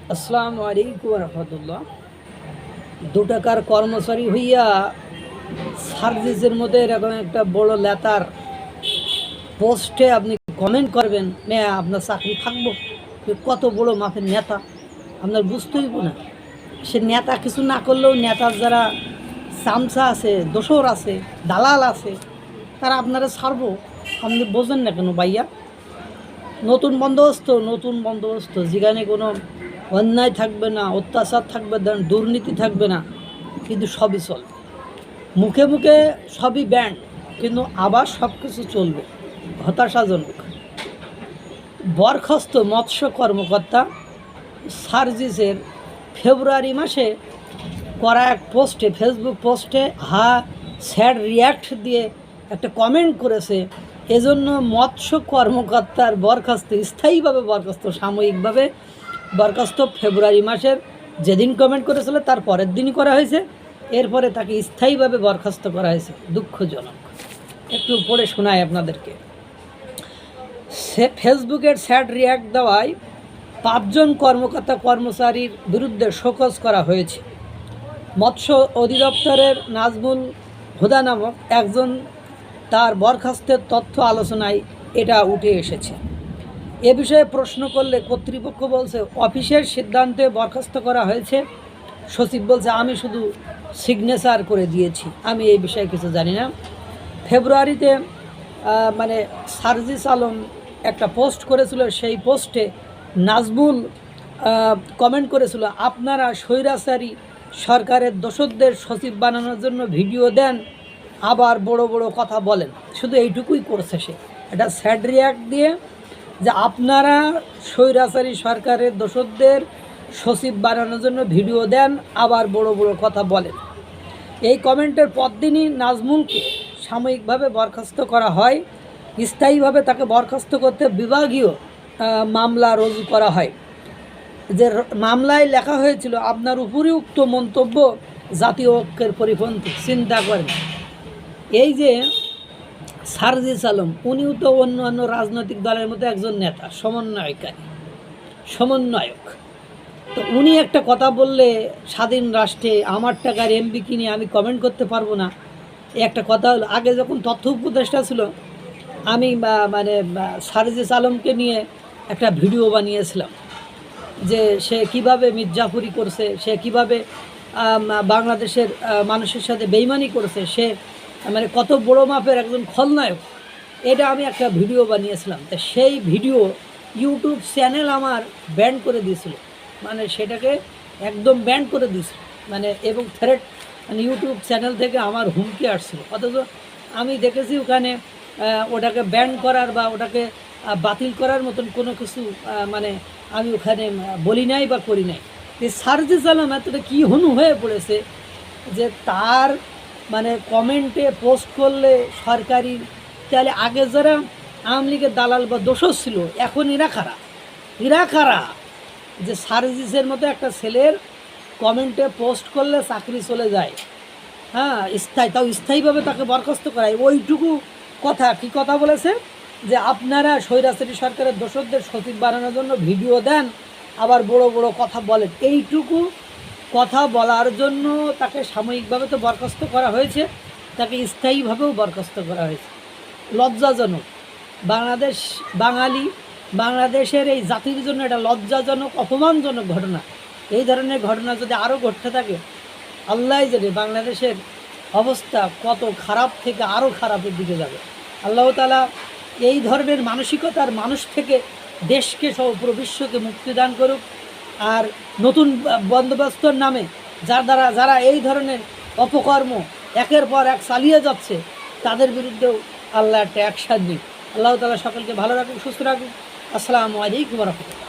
আসসালামু আলাইকুম রহমতুল্লাহ। 2 টাকার কর্মচারী হইয়া সার্ভিসের মধ্যে এরকম একটা বড় লেতার পোস্টে আপনি কমেন্ট করবেন, আপনার চাকরি থাকবো। কত বড় মাপের নেতা, আপনার বুঝতেই না। সে নেতা কিছু না করলেও নেতার যারা চামচা আছে, দোসর আছে, দালাল আছে, তারা আপনারা ছাড়বো। আপনি বোঝেন না কেন ভাইয়া? নতুন বন্দোবস্ত যেখানে কোনো অন্যায় থাকবে না, অত্যাচার থাকবে না, দুর্নীতি থাকবে না, কিন্তু সবই চলবে। মুখে মুখে সবই ব্যান্ড, কিন্তু আবার সব কিছু চলবে। হতাশাজনক। বরখাস্ত মৎস্য কর্মকর্তা সার্জিসের ফেব্রুয়ারি মাসে করা এক পোস্টে, ফেসবুক পোস্টে স্যাড রিয়াক্ট দিয়ে একটা কমেন্ট করেছে। এজন্য মৎস্য কর্মকর্তার বরখাস্ত, স্থায়ীভাবে বরখাস্ত, সাময়িকভাবে বরখাস্ত ফেব্রুয়ারি মাসের যেদিন কমেন্ট করেছিল তার পরের দিনই করা হয়েছে। এরপরে তাকে স্থায়ীভাবে বরখাস্ত করা হয়েছে। দুঃখজনক। একটু পড়ে শোনায় আপনাদেরকে। ফেসবুকের স্যাড রিয়াক্ট দেওয়ায় 5 জন কর্মচারীর বিরুদ্ধে শোকজ করা হয়েছে। মৎস্য অধিদপ্তরের নাজমুল হুদা নামক একজন, তার বরখাস্তের তথ্য আলোচনায় এটা উঠে এসেছে। এ বিষয়ে প্রশ্ন করলে কর্তৃপক্ষ বলছে অফিসের সিদ্ধান্তে বরখাস্ত করা হয়েছে। সচিব বলছে আমি শুধু সিগনেচার করে দিয়েছি, আমি এই বিষয়ে কিছু জানি না। ফেব্রুয়ারিতে সার্জিস আলম একটা পোস্ট করেছিল। সেই পোস্টে নাজমুল কমেন্ট করেছিল, আপনারা স্বৈরাচারী সরকারের দোসরদের সচিব বানানোর জন্য ভিডিও দেন, আবার বড় বড় কথা বলেন। শুধু এইটুকুই করছে সে, এটা স্যাড রিয়াক্ট দিয়ে, যে আপনারা স্বৈরাচারী সরকারের দোসরদের সচিব বানানোর জন্য ভিডিও দেন, আবার বড় বড় কথা বলেন। এই কমেন্টের পরদিনই নাজমুলকে সাময়িকভাবে বরখাস্ত করা হয়। স্থায়ীভাবে তাকে বরখাস্ত করতে বিভাগীয় মামলা রুজু করা হয়। যে মামলায় লেখা হয়েছিল আপনার উপরই উক্ত মন্তব্য জাতীয় ঐক্যের পরিপন্থী। চিন্তা করেন, এই যে সার্জিস আলম, উনিও তো অন্য রাজনৈতিক দলের মতো একজন নেতা, সমন্বয়ক। তো উনি একটা কথা বললে স্বাধীন রাষ্ট্রে আমার টাকার এমপি কিনে আমি কমেন্ট করতে পারবো না, একটা কথা হলো। আগে যখন তথ্য উপদেষ্টা ছিল, আমি সার্জিস আলমকে নিয়ে একটা ভিডিও বানিয়েছিলাম, যে সে কিভাবে মির্জাফরি করছে, সে কিভাবে বাংলাদেশের মানুষের সাথে বেইমানি করেছে, সে কত বড় মাপের একজন খলনায়ক। এটা আমি একটা ভিডিও বানিয়েছিলাম। তা সেই ভিডিও ইউটিউব চ্যানেল আমার ব্যান করে দিয়েছিল, সেটাকে একদম ব্যান করে দিয়েছিল, এবং থ্রেট, ইউটিউব চ্যানেল থেকে আমার হুমকি আসছিল। অথচ আমি দেখেছি ওখানে ওটাকে ব্যান করার বা ওটাকে বাতিল করার মতন কোনো কিছু আমি ওখানে বলি নাই বা করি নাই। সার্জিস আলম এতটা কী হনু হয়ে পড়েছে যে তার কমেন্টে পোস্ট করলে সরকারি, তাহলে আগে যারা আওয়ামী লীগের দালাল বা দোষর ছিল, এখন এরা কারা যে সার্জিসের মতো একটা ছেলের কমেন্টে পোস্ট করলে চাকরি চলে যায়, স্থায়ীভাবে তাকে বরখাস্ত করায়। ওইটুকু কথা, কি কথা বলেছে, যে আপনারা স্বৈরাচারী সরকারের দোসরদের সচিব বানানোর জন্য ভিডিও দেন, আবার বড় বড় কথা বলেন। এইটুকু কথা বলার জন্য তাকে সাময়িকভাবে তো বরখাস্ত করা হয়েছে, তাকে স্থায়ীভাবেও বরখাস্ত করা হয়েছে। লজ্জাজনক। বাংলাদেশের এই জাতির জন্য এটা লজ্জাজনক, অপমানজনক ঘটনা। এই ধরনের ঘটনা যদি আরও ঘটতে থাকে, আল্লাহ জানে বাংলাদেশের অবস্থা কত খারাপ থেকে আরও খারাপের দিকে যাবে। আল্লাহ তাআলা এই ধরনের মানসিকতার মানুষ থেকে দেশকে সহ পুরো বিশ্বকে মুক্তি দান করুক। আর নতুন বন্দোবস্তর নামে যারা এই ধরনের অপকর্ম একের পর এক চালিয়ে যাচ্ছে, তাদের বিরুদ্ধেও আল্লাহ একটা অ্যাকশান নিক। আল্লাহ তাআলা সকলকে ভালো রাখুক, সুস্থ রাখুক। আসসালামু আলাইকুম ওয়া রাহমাতুল্লাহ।